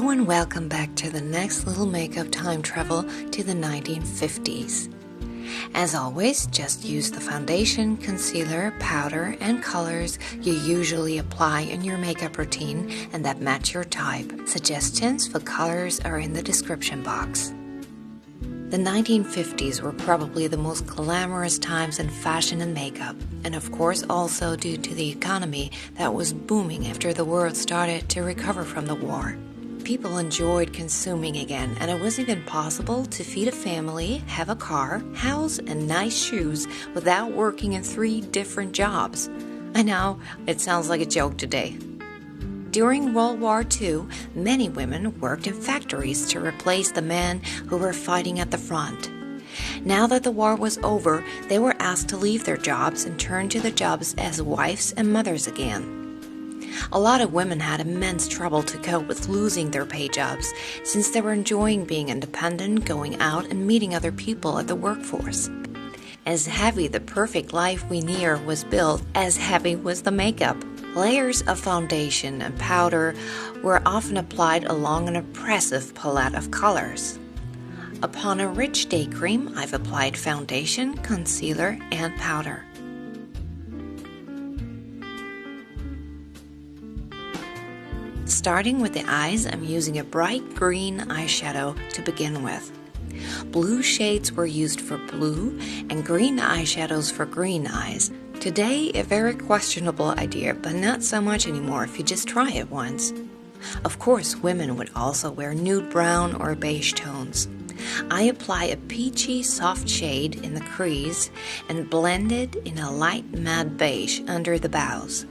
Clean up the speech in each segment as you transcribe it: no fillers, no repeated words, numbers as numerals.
Hello and welcome back to the next little makeup time travel to the 1950s. As always, just use the foundation, concealer, powder, and colors you usually apply in your makeup routine and that match your type. Suggestions for colors are in the description box. The 1950s were probably the most glamorous times in fashion and makeup, and of course also due to the economy that was booming after the world started to recover from the war. People enjoyed consuming again, and it was even possible to feed a family, have a car, house, and nice shoes without working in 3 different jobs. I know, it sounds like a joke today. During World War II, many women worked in factories to replace the men who were fighting at the front. Now that the war was over, they were asked to leave their jobs and turn to their jobs as wives and mothers again. A lot of women had immense trouble to cope with losing their pay jobs, since they were enjoying being independent, going out, and meeting other people at the workforce. As heavy the perfect life we near was built, as heavy was the makeup. Layers of foundation and powder were often applied along an impressive palette of colors. Upon a rich day cream, I've applied foundation, concealer, and powder. Starting with the eyes, I'm using a bright green eyeshadow to begin with. Blue shades were used for blue and green eyeshadows for green eyes. Today, a very questionable idea, but not so much anymore if you just try it once. Of course, women would also wear nude brown or beige tones. I apply a peachy soft shade in the crease and blend it in a light matte beige under the brows.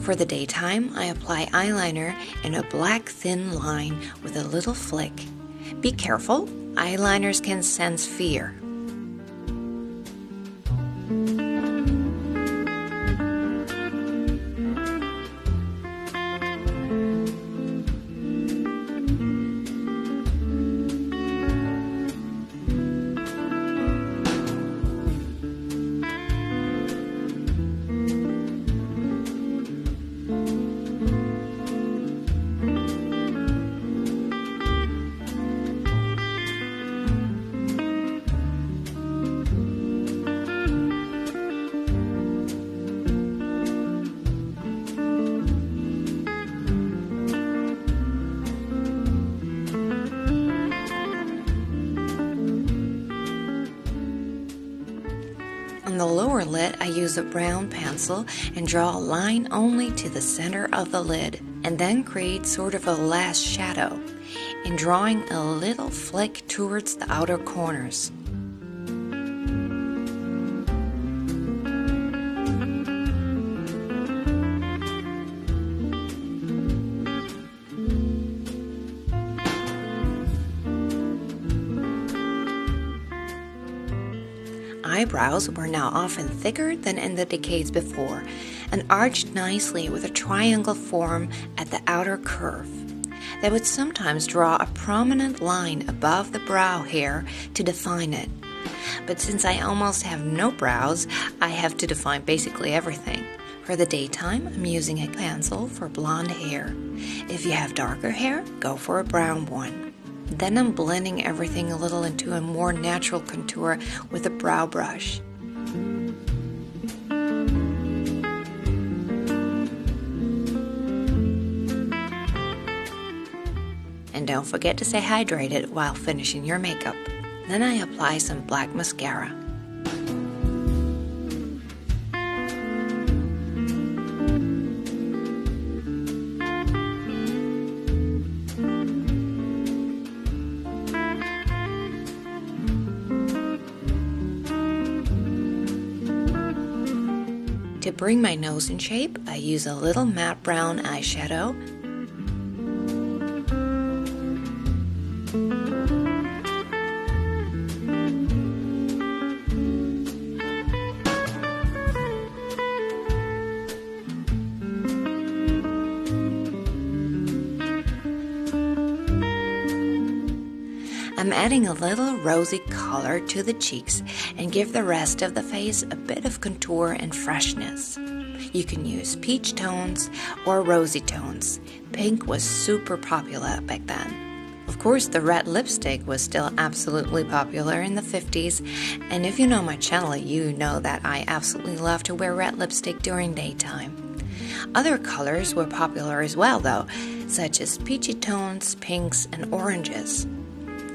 For the daytime, I apply eyeliner in a black thin line with a little flick. Be careful, eyeliners can sense fear. On the lower lid, I use a brown pencil and draw a line only to the center of the lid, and then create sort of a last shadow, in drawing a little flick towards the outer corners. Eyebrows were now often thicker than in the decades before and arched nicely with a triangle form at the outer curve. They would sometimes draw a prominent line above the brow hair to define it. But since I almost have no brows, I have to define basically everything. For the daytime, I'm using a pencil for blonde hair. If you have darker hair, go for a brown one. Then I'm blending everything a little into a more natural contour with a brow brush. And don't forget to stay hydrated while finishing your makeup. Then I apply some black mascara. bring my nose in shape, I use a little matte brown eyeshadow. I'm adding a little rosy color to the cheeks and give the rest of the face a bit of contour and freshness. You can use peach tones or rosy tones. Pink was super popular back then. Of course, the red lipstick was still absolutely popular in the 50s, and if you know my channel, you know that I absolutely love to wear red lipstick during daytime. Other colors were popular as well though, such as peachy tones, pinks, and oranges.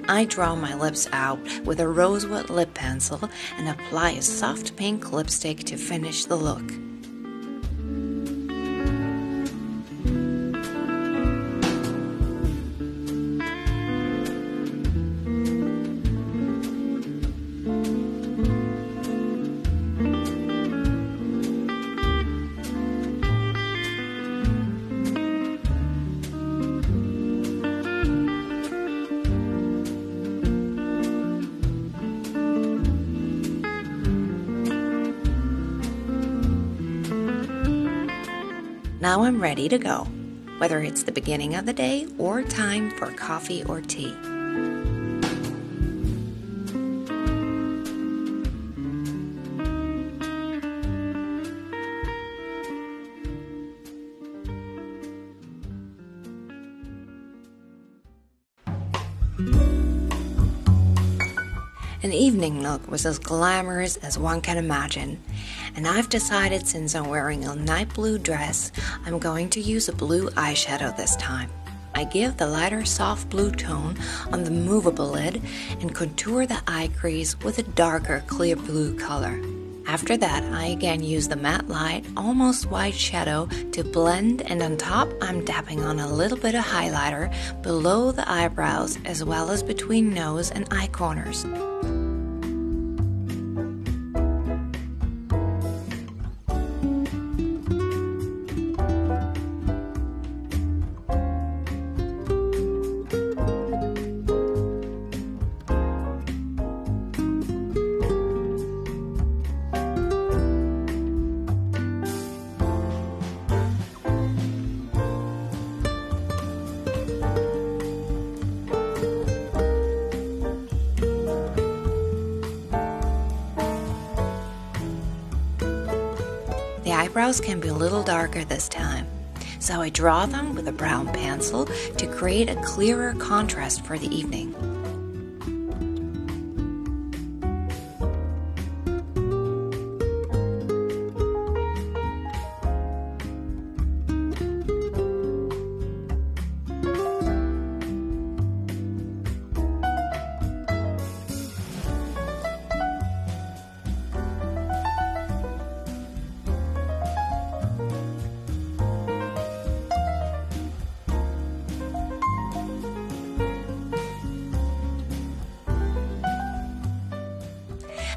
I draw my lips out with a rosewood lip pencil and apply a soft pink lipstick to finish the look. Now I'm ready to go, whether it's the beginning of the day or time for coffee or tea. An evening look was as glamorous as one can imagine, and I've decided since I'm wearing a night blue dress, I'm going to use a blue eyeshadow this time. I give the lighter soft blue tone on the movable lid and contour the eye crease with a darker clear blue color. After that, I again use the matte light, almost white shadow to blend, and on top I'm dabbing on a little bit of highlighter below the eyebrows as well as between nose and eye corners. The eyebrows can be a little darker this time, so I draw them with a brown pencil to create a clearer contrast for the evening.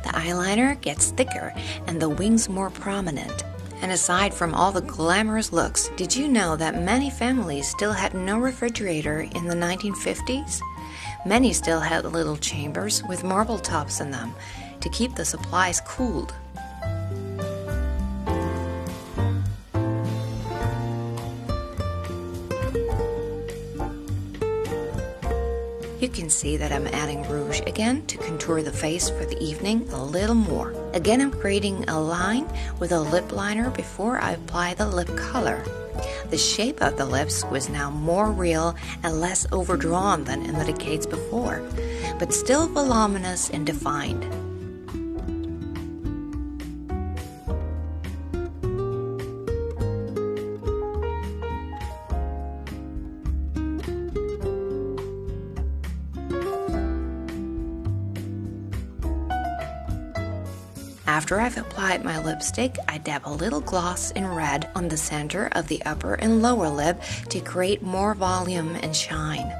The eyeliner gets thicker and the wings more prominent. And aside from all the glamorous looks, did you know that many families still had no refrigerator in the 1950s? Many still had little chambers with marble tops in them to keep the supplies cooled. You can see that I'm adding rouge again to contour the face for the evening a little more. Again, I'm creating a line with a lip liner before I apply the lip color. The shape of the lips was now more real and less overdrawn than in the decades before, but still voluminous and defined. After I've applied my lipstick, I dab a little gloss in red on the center of the upper and lower lip to create more volume and shine.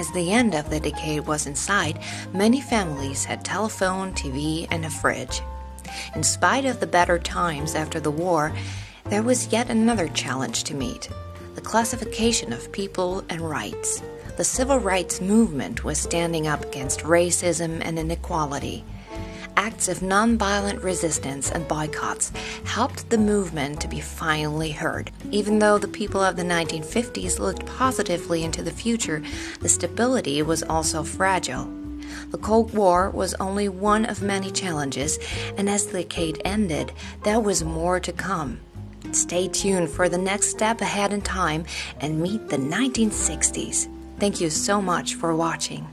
as the end of the decade was in sight, many families had telephone, TV, and a fridge. In spite of the better times after the war, there was yet another challenge to meet: the classification of people and rights. The civil rights movement was standing up against racism and inequality. Acts of nonviolent resistance and boycotts helped the movement to be finally heard. Even though the people of the 1950s looked positively into the future, the stability was also fragile. The Cold War was only one of many challenges, and as the decade ended, there was more to come. Stay tuned for the next step ahead in time and meet the 1960s. Thank you so much for watching.